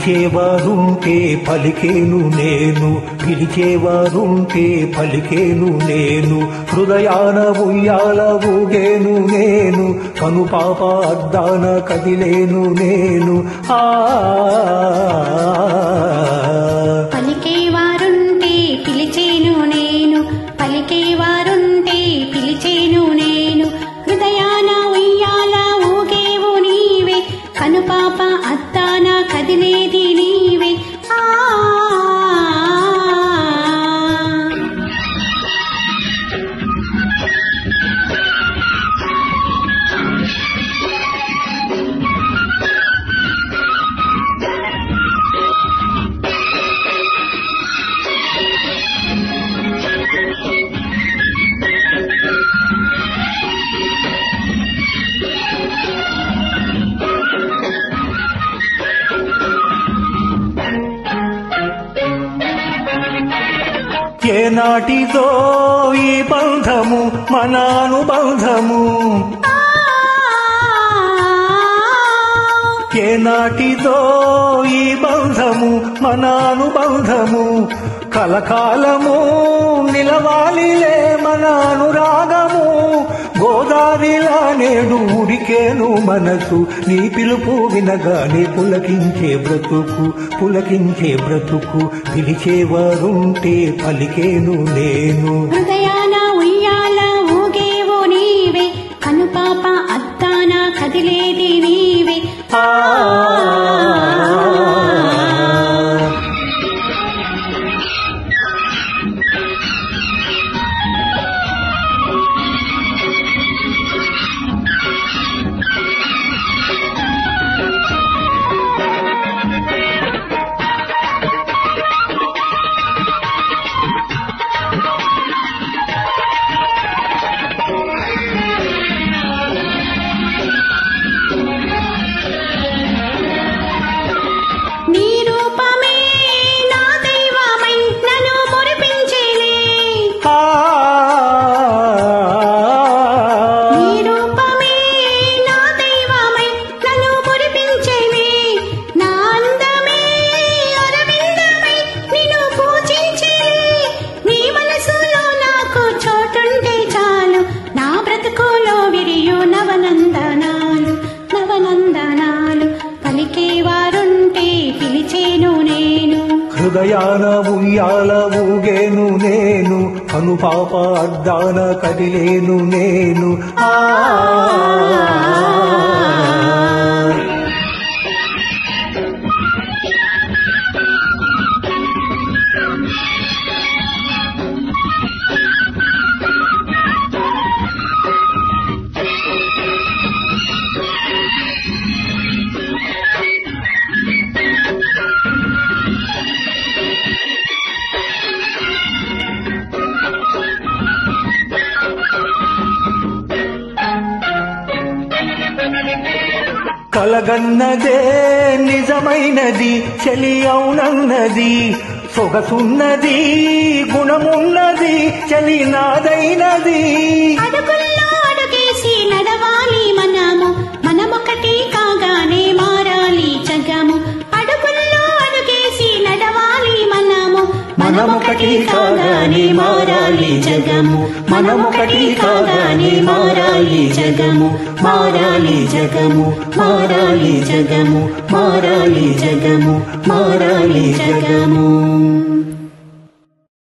పిలిచేవారుంటే పలికేను నేను, పిలిచేవారుంటే పలికేను నేను, హృదయాన ఉయ్యాల ఊగేను నేను, కనుపాప అద్దాన కదిలేను నేను. పలికేవారుంటే పిలిచేను నేను, పలికేవారుంటే పిలిచేను నేను, హృదయాన ఉయ్యాల ఊగేవు నీవే, కనుపాప అద్దాన కదిలేది నీవే. ఏనాటిదో ఈ బంధము మన అనుబంధము, ఏనాటిదో ఈ బంధము మన అనుబంధము, కలకాలము నిలవాలిలే మన అనురాగము, గోదారిలా నేడు ఉడికేను మనసు, నీ పిలుపు వినగానే పులకించే బ్రతుకు, పులకించే బ్రతుకు, పిలిచేవారుంటే పలికేను నేను. హృదయాన ఉయ్యాల ఊగేవో నీవే, కనుపాప అద్దాన కదిలేది నీవే. నవనందనాలు నవనందనాలు, పలికేవారుంటే పిలిచేను నేను, హృదయాన ఉయ్యాల ఊగేను నేను, కనుపాప అద్దాన కదిలేను నేను. కలగన్నదే నిజమైనది, చెలి అవునన్నది, సొగసున్నది గుణమున్నది, చలి నాదైనది. అడుగుల్లో అడుగేసి నడవాలి మనము, మనమొకటి కాగానే మారాలి జగము. అడుగుల్లో అడుగేసి నడవాలి మనము, మనమొకటి కాగానే మారాలి జగము, మనమొకటి కాగానే మారాలి జగము, మారాలి జగము, మారాలి జగము, మారాలి జగము, మారాలి జగము.